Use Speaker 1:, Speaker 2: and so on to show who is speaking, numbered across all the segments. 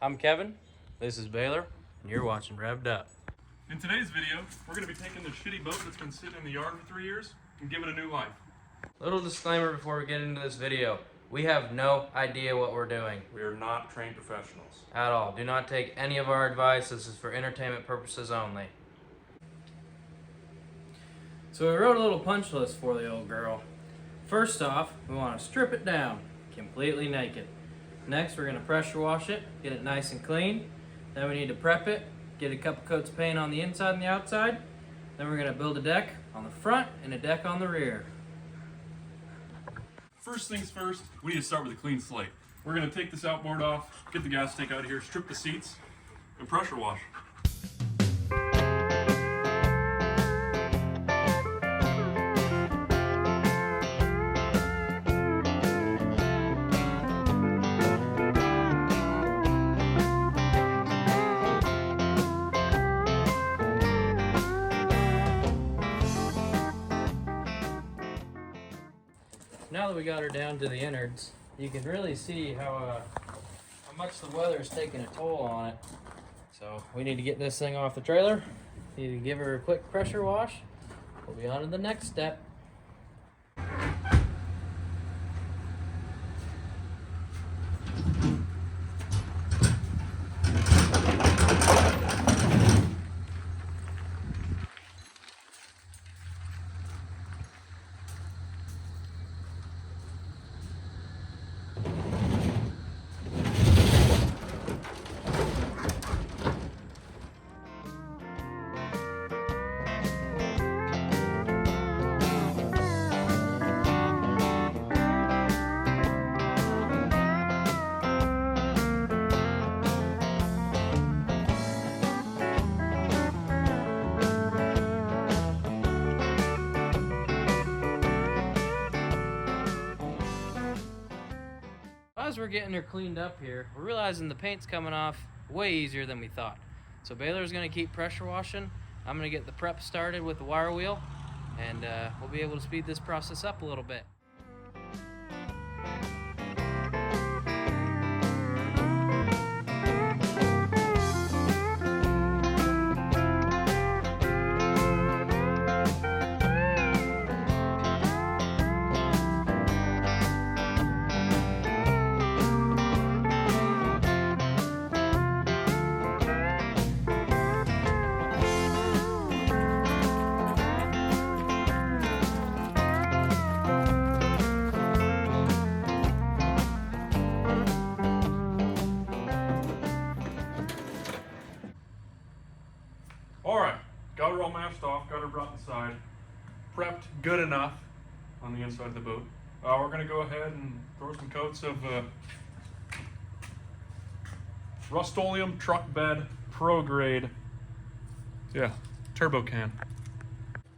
Speaker 1: I'm Kevin, this is Baylor, and you're watching Revved Up.
Speaker 2: In today's video, we're going to be taking this shitty boat that's been sitting in the yard for 3 years and give it a new life.
Speaker 1: Little disclaimer before we get into this video. We have no idea what we're doing.
Speaker 2: We are not trained professionals.
Speaker 1: At all. Do not take any of our advice. This is for entertainment purposes only. So we wrote a little punch list for the old girl. First off, we want to strip it down, completely naked. Next, we're going to pressure wash it, get it nice and clean. Then we need to prep it, get a couple coats of paint on the inside and the outside. Then we're going to build a deck on the front and a deck on the rear.
Speaker 2: First things first, we need to start with a clean slate. We're going to take this outboard off, get the gas tank out of here, strip the seats, and pressure wash.
Speaker 1: Now that we got her down to the innards, you can really see how much the weather's taking a toll on it. So we need to get this thing off the trailer. Need to give her a quick pressure wash. We'll be on to the next step. As we're getting her cleaned up here, we're realizing the paint's coming off way easier than we thought. So Baylor's gonna keep pressure washing. I'm gonna get the prep started with the wire wheel, and we'll be able to speed this process up a little bit.
Speaker 2: Alright, got her all mashed off, got her brought inside, prepped good enough on the inside of the boat. We're going to go ahead and throw some coats of Rust-Oleum Truck Bed Pro Grade, turbo can.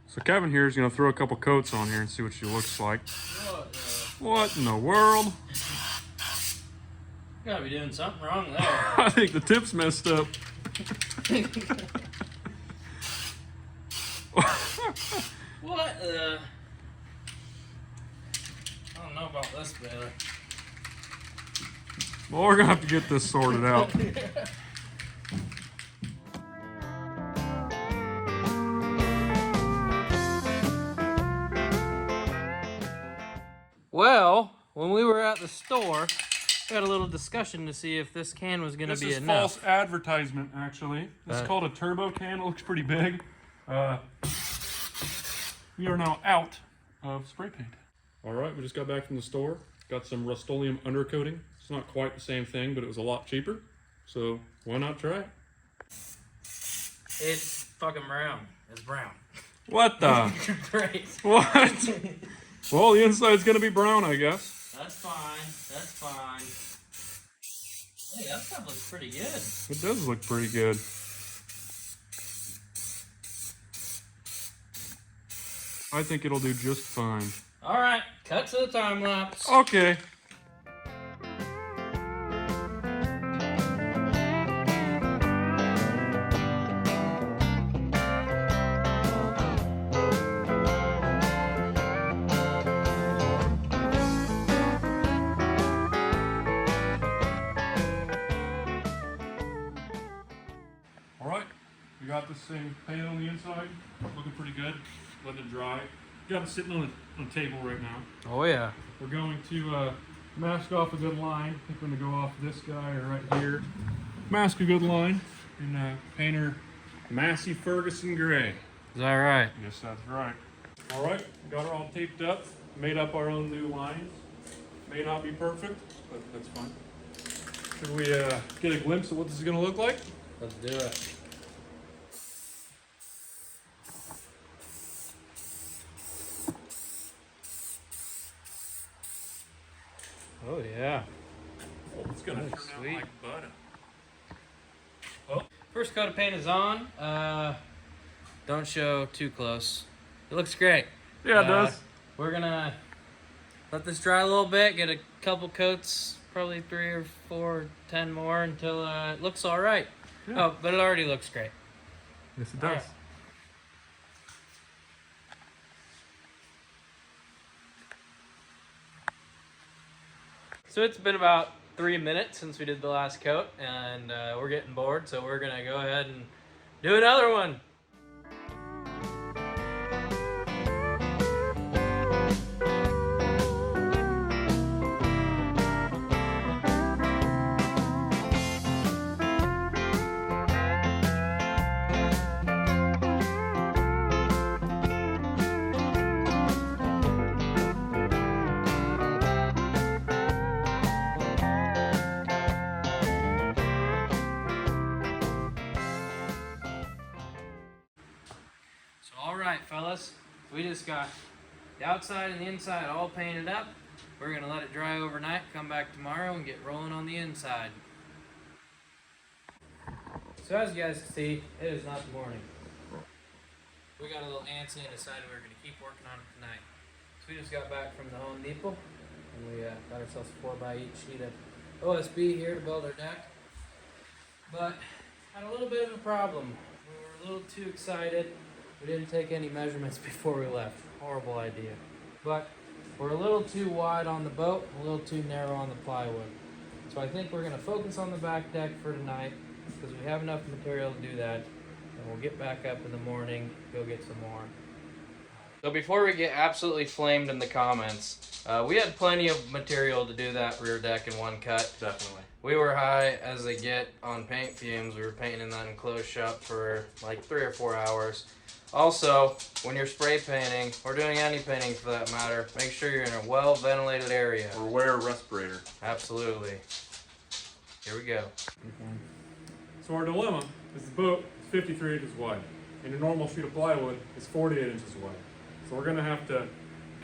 Speaker 2: So Kevin here is going to throw a couple coats on here and see what she looks like. What in the world?
Speaker 1: You gotta be doing something wrong there.
Speaker 2: I think the tip's messed up.
Speaker 1: What the? I don't know about this, Baylor.
Speaker 2: Well, we're gonna have to get this sorted out.
Speaker 1: Well, when we were at the store, we had a little discussion to see if this can was gonna be enough.
Speaker 2: False advertisement, actually. This is called a turbo can. It looks pretty big. We are now out of spray paint. All right, we just got back from the store. Got some Rust-Oleum undercoating. It's not quite the same thing, but it was a lot cheaper. So why not try it?
Speaker 1: It's fucking brown. It's brown.
Speaker 2: What the?
Speaker 1: Great.
Speaker 2: What? Well, the inside's gonna be brown, I guess.
Speaker 1: That's fine. That's fine. Hey, that stuff looks pretty good.
Speaker 2: It does look pretty good. I think it'll do just fine.
Speaker 1: All right, cut to the time lapse.
Speaker 2: Okay. We got this thing painted on the inside, looking pretty good. Letting it dry. Got it sitting on a table right now.
Speaker 1: Oh yeah.
Speaker 2: We're going to mask off a good line. I think we're going to go off this guy right here. Mask a good line in painter Massey Ferguson gray.
Speaker 1: Is that right?
Speaker 2: Yes, that's right. All right, got her all taped up. Made up our own new lines. May not be perfect, but that's fine. Should we get a glimpse of what this is going to look like?
Speaker 1: Let's do it. Oh yeah.
Speaker 2: Oh, it's going to turn
Speaker 1: sweet.
Speaker 2: out like butter.
Speaker 1: Oh. First coat of paint is on. Don't show too close. It looks great.
Speaker 2: Yeah, it does.
Speaker 1: We're gonna let this dry a little bit, get a couple coats, probably 3 or 4 or 10 more until it looks all right. Yeah. Oh, but it already looks great.
Speaker 2: Yes, it does. Right.
Speaker 1: So it's been about 3 minutes since we did the last coat, and we're getting bored, so we're gonna go ahead and do another one. Alright fellas, we just got the outside and the inside all painted up. We're going to let it dry overnight, come back tomorrow and get rolling on the inside. So as you guys can see, it is not the morning. We got a little antsy and decided we were going to keep working on it tonight. So we just got back from the Home Depot and we got ourselves a 4x8 sheet of OSB here to build our deck. But had a little bit of a problem. We were a little too excited. We didn't take any measurements before we left. Horrible idea. But we're a little too wide on the boat, a little too narrow on the plywood. So I think we're going to focus on the back deck for tonight because we have enough material to do that. And we'll get back up in the morning, go get some more. So before we get absolutely flamed in the comments, we had plenty of material to do that rear deck in one cut.
Speaker 2: Definitely.
Speaker 1: We were high as they get on paint fumes. We were painting in that enclosed shop for like 3 or 4 hours. Also, when you're spray painting, or doing any painting for that matter, make sure you're in a well-ventilated area.
Speaker 2: Or wear a respirator.
Speaker 1: Absolutely. Here we go.
Speaker 2: So our dilemma is the boat is 53 inches wide, and a normal sheet of plywood is 48 inches wide. So we're going to have to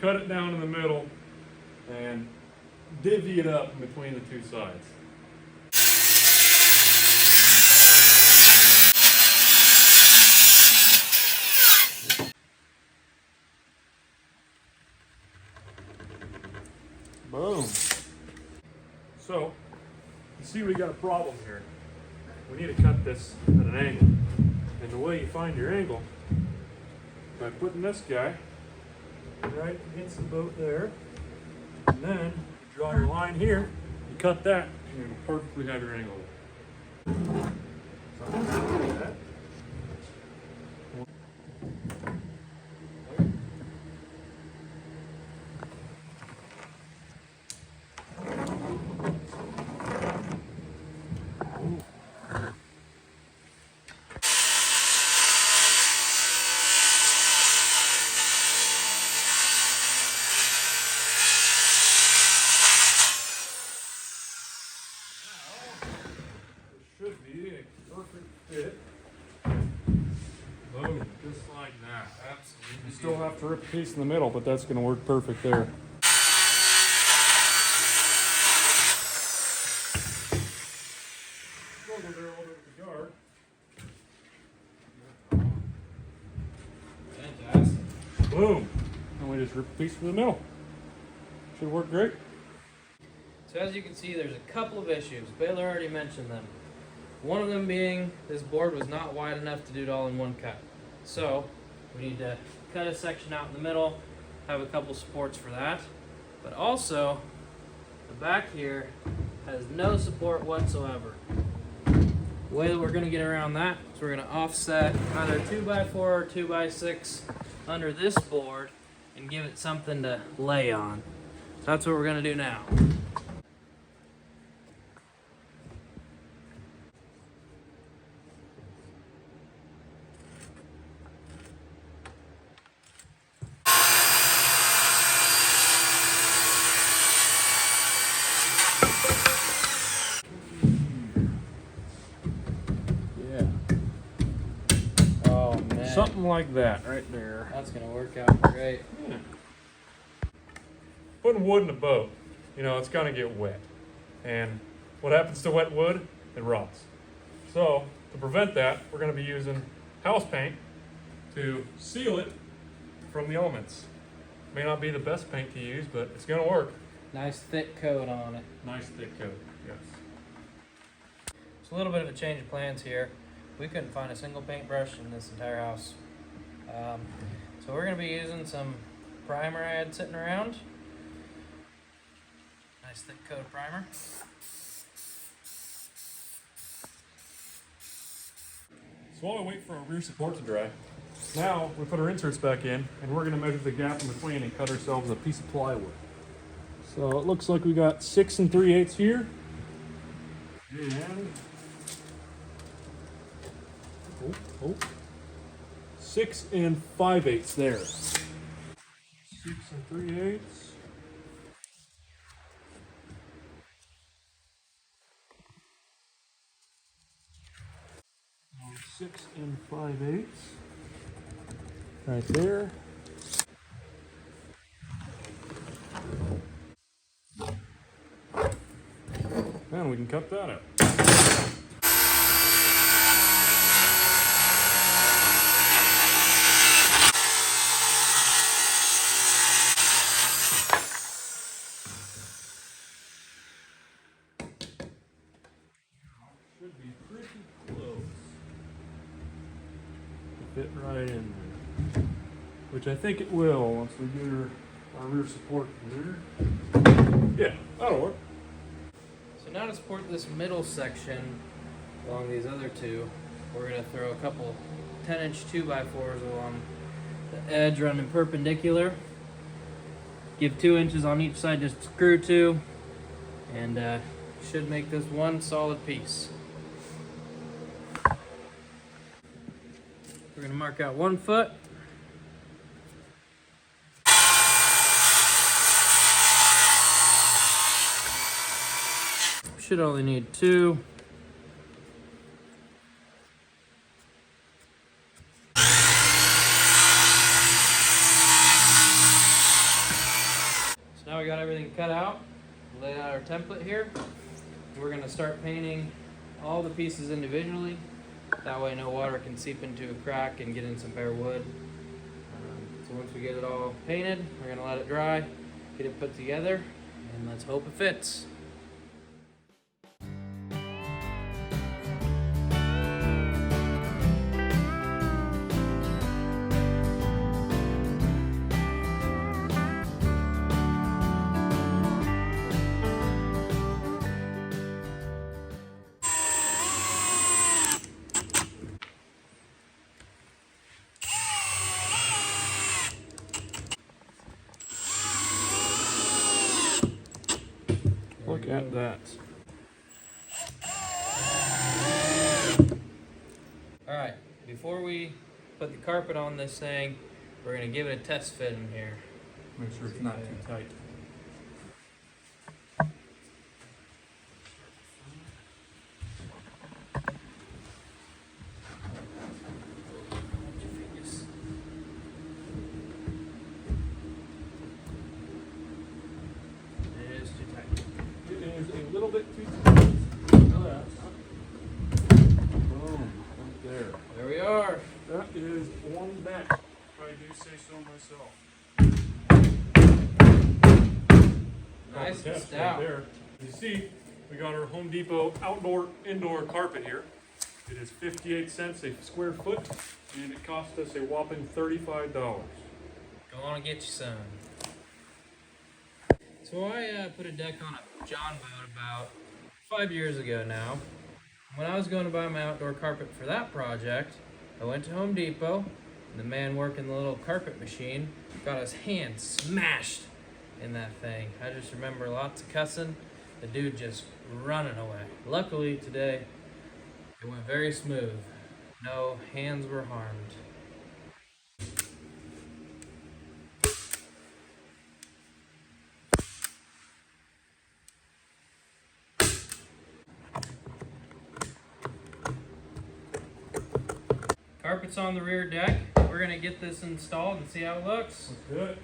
Speaker 2: cut it down in the middle and divvy it up in between the two sides. Boom. So, you see we got a problem here. We need to cut this at an angle. And the way you find your angle, by putting this guy right against the boat there, and then you draw your line here, you cut that, and you'll perfectly have your angle there. So I'm just gonna do that. Should be a perfect fit. Boom, just like that.
Speaker 1: Absolutely.
Speaker 2: You still have to rip a piece in the middle, but that's going to work perfect there. Go over there over the yard.
Speaker 1: Fantastic.
Speaker 2: Boom. And we just rip a piece from the middle. Should work great.
Speaker 1: So as you can see, there's a couple of issues. Baylor already mentioned them. One of them being this board was not wide enough to do it all in one cut. So we need to cut a section out in the middle, have a couple supports for that. But also, the back here has no support whatsoever. The way that we're gonna get around that is we're gonna offset either 2x4 or 2x6 under this board and give it something to lay on. So that's what we're gonna do now.
Speaker 2: Something like that right there.
Speaker 1: That's gonna work out great.
Speaker 2: Yeah. Putting wood in a boat, you know, it's gonna get wet. And what happens to wet wood? It rots. So to prevent that, we're gonna be using house paint to seal it from the elements. May not be the best paint to use, but it's gonna work.
Speaker 1: Nice thick coat on it.
Speaker 2: Nice thick coat, yes.
Speaker 1: It's a little bit of a change of plans here. We couldn't find a single paintbrush in this entire house. So we're going to be using some primer I had sitting around. Nice thick coat of primer.
Speaker 2: So while we wait for our rear support to dry, now we put our inserts back in and we're going to measure the gap in between and cut ourselves a piece of plywood. So it looks like we got 6 3/8 here. And 6 5/8 there. 6 3/8. 6 5/8. Right there. And we can cut that out. Should be pretty close to fit right in there, which I think it will once we get our rear support in there. Yeah, that'll work.
Speaker 1: So now to support this middle section along these other two, we're going to throw a couple 10-inch 2x4s along the edge running perpendicular. Give 2 inches on each side just to screw to, and should make this one solid piece. We're going to mark out 1 foot. Should only need 2. So now we got everything cut out, laid out our template here. We're going to start painting all the pieces individually. That way no water can seep into a crack and get in some bare wood. So once we get it all painted, we're going to let it dry, get it put together, and let's hope it fits.
Speaker 2: Look at that.
Speaker 1: Alright, before we put the carpet on this thing, we're going to give it a test fit in here.
Speaker 2: Make sure it's not too tight.
Speaker 1: It is too tight.
Speaker 2: It is a little bit too tight. Boom, right there.
Speaker 1: There we are.
Speaker 2: That is one batch, if I do say so myself.
Speaker 1: Nice and
Speaker 2: Right
Speaker 1: stout.
Speaker 2: there. You see, we got our Home Depot outdoor-indoor carpet here. It is 58 cents a square foot, and it cost us a whopping $35.
Speaker 1: Go on and get you some. So I put a deck on a John boat about 5 years ago now. When I was going to buy my outdoor carpet for that project, I went to Home Depot, and the man working the little carpet machine got his hand smashed in that thing. I just remember lots of cussing, the dude just running away. Luckily today, it went very smooth. No hands were harmed. Carpet's on the rear deck. We're gonna get this installed and see how it looks.
Speaker 2: Let's do it.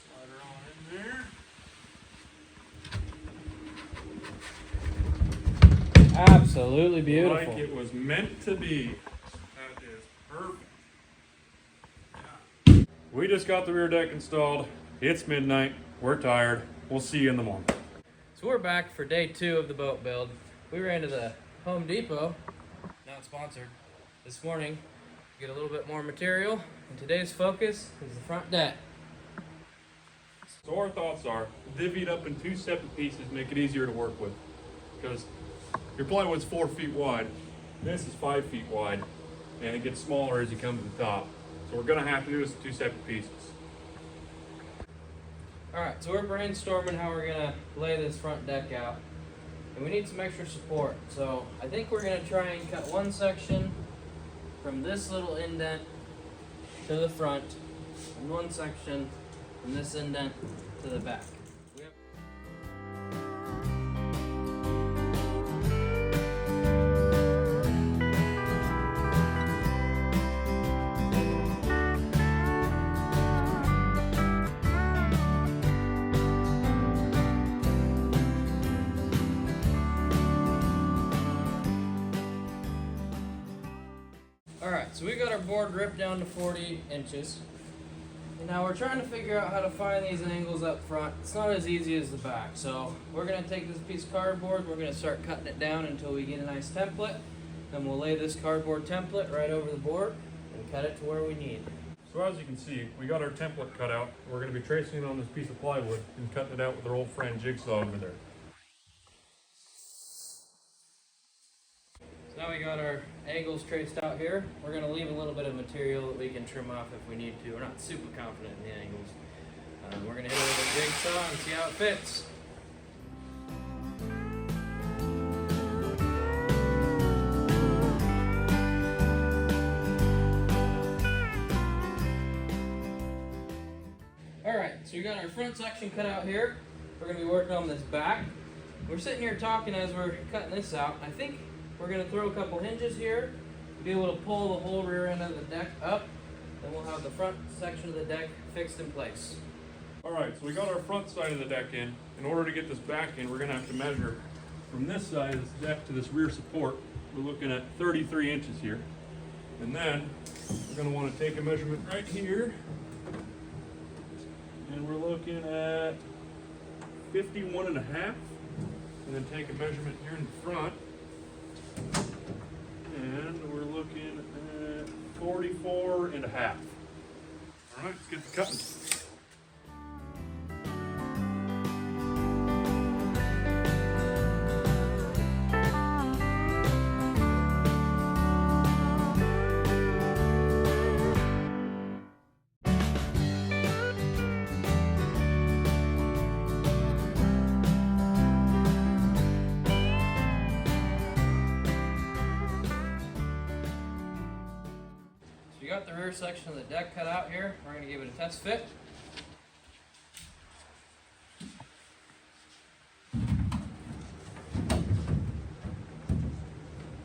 Speaker 2: Slide her on in there.
Speaker 1: Absolutely beautiful.
Speaker 2: Like it was meant to be. That is perfect. We just got the rear deck installed. It's midnight. We're tired. We'll see you in the morning.
Speaker 1: So we're back for day 2 of the boat build. We ran to the Home Depot, not sponsored, this morning to get a little bit more material. And today's focus is the front deck.
Speaker 2: So our thoughts are divvied up in 2 separate pieces, make it easier to work with. Because your plywood's 4 feet wide, this is 5 feet wide, and it gets smaller as you come to the top. So we're gonna have to do this in 2 separate pieces.
Speaker 1: Alright, so we're brainstorming how we're gonna lay this front deck out. And we need some extra support. So I think we're gonna try and cut one section from this little indent to the front, and one section from this indent to the back. Alright, so we got our board ripped down to 40 inches. And now we're trying to figure out how to find these angles up front. It's not as easy as the back. So we're going to take this piece of cardboard, we're going to start cutting it down until we get a nice template. Then we'll lay this cardboard template right over the board and cut it to where we need.
Speaker 2: So as you can see, we got our template cut out. We're gonna be tracing it on this piece of plywood and cutting it out with our old friend Jigsaw over there.
Speaker 1: So now we got our angles traced out here. We're going to leave a little bit of material that we can trim off if we need to. We're not super confident in the angles. We're going to hit it with a jigsaw and see how it fits. Alright, so we got our front section cut out here. We're going to be working on this back. We're sitting here talking as we're cutting this out. I think we're going to throw a couple hinges here to be able to pull the whole rear end of the deck up. Then we'll have the front section of the deck fixed in place.
Speaker 2: Alright, so we got our front side of the deck in. In order to get this back in, we're going to have to measure from this side of this deck to this rear support. We're looking at 33 inches here. And then we're going to want to take a measurement right here. And we're looking at 51 and a half. And then take a measurement here in the front. And we're looking at 44 and a half. All right, let's get the cutting.
Speaker 1: We got the rear section of the deck cut out here. We're going to give it a test fit.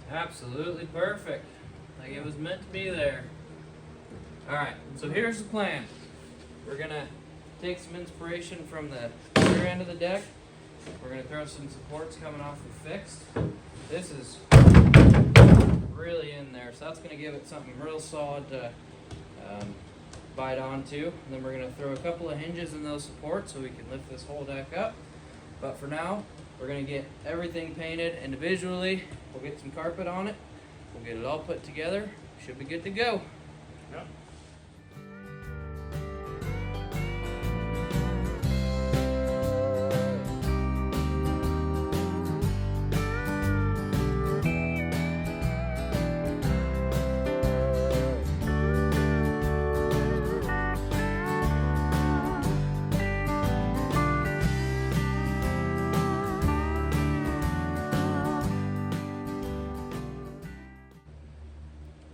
Speaker 1: Absolutely perfect. Like it was meant to be there. Alright, so here's the plan. We're going to take some inspiration from the rear end of the deck. We're going to throw some supports coming off the fixed. This is really in there, so that's going to give it something real solid to bite onto. And then we're going to throw a couple of hinges in those supports so we can lift this whole deck up. But for now, we're going to get everything painted individually. We'll get some carpet on it. We'll get it all put together. Should be good to go.
Speaker 2: Yep.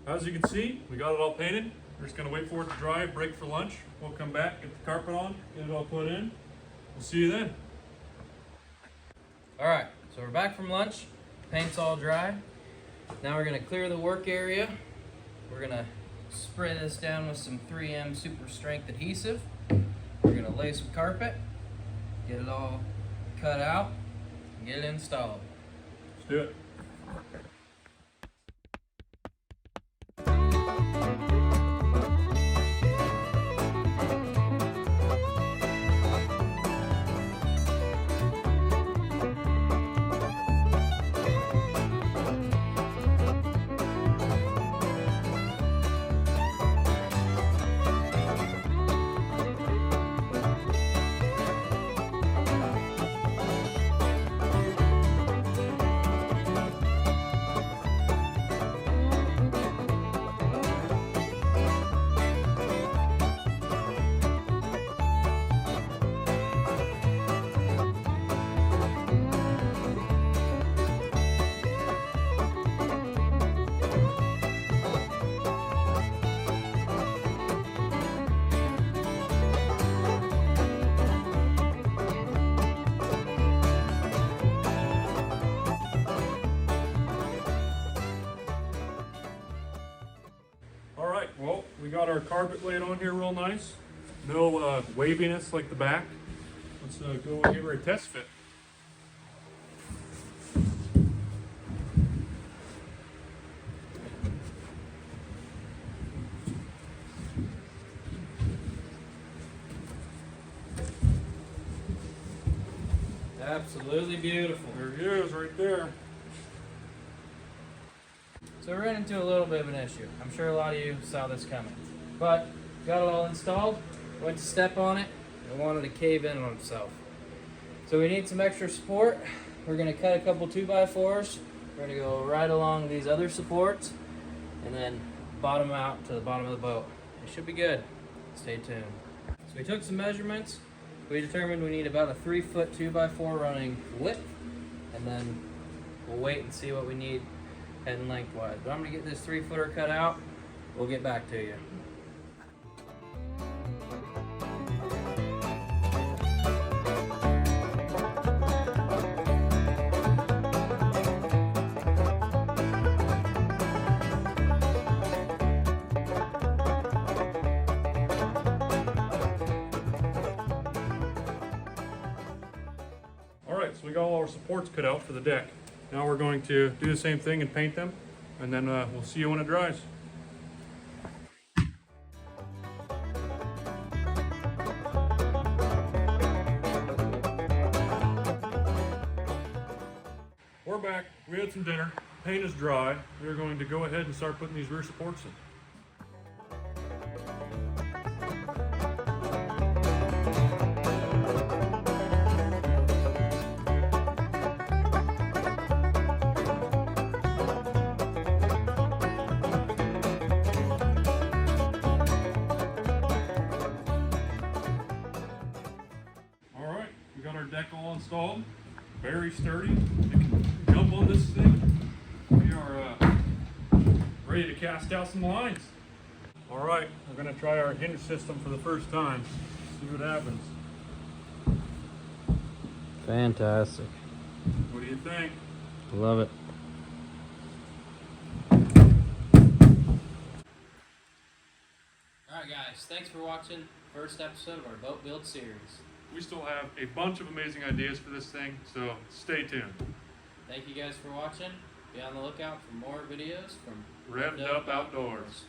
Speaker 2: As you can see, we got it all painted. We're just gonna wait for it to dry, break for lunch. We'll come back, get the carpet on, get it all put in. We'll see you then.
Speaker 1: All right, so we're back from lunch. Paint's all dry. Now we're gonna clear the work area. We're gonna spray this down with some 3M super strength adhesive. We're gonna lay some carpet, get it all cut out, and get it installed.
Speaker 2: Let's do it. Well, we got our carpet laid on here real nice. No waviness like the back. Let's go and give her a test fit.
Speaker 1: Absolutely beautiful.
Speaker 2: There he is right there.
Speaker 1: So we ran into a little bit of an issue. I'm sure a lot of you saw this coming. But got it all installed, went to step on it, and wanted to cave in on itself. So we need some extra support. We're gonna cut a couple 2x4s. We're gonna go right along these other supports and then bottom out to the bottom of the boat. It should be good. Stay tuned. So we took some measurements. We determined we need about a 3-foot 2x4 running width, and then we'll wait and see what we need heading lengthwise. But I'm gonna get this 3-footer cut out. We'll get back to you.
Speaker 2: All right, so we got all our supports cut out for the deck. Now we're going to do the same thing and paint them, and then we'll see you when it dries. We're back. We had some dinner. Paint is dry. We're going to go ahead and start putting these rear supports in. We got our deck all installed, very sturdy. You can jump on this thing. We are ready to cast out some lines. All right, we're going to try our hinge system for the first time. See what happens.
Speaker 1: Fantastic.
Speaker 2: What do you think?
Speaker 1: Love it. Alright guys, thanks for watching first episode of our boat build series.
Speaker 2: We still have a bunch of amazing ideas for this thing, so stay tuned.
Speaker 1: Thank you guys for watching. Be on the lookout for more videos from
Speaker 2: Revved Up Outdoors.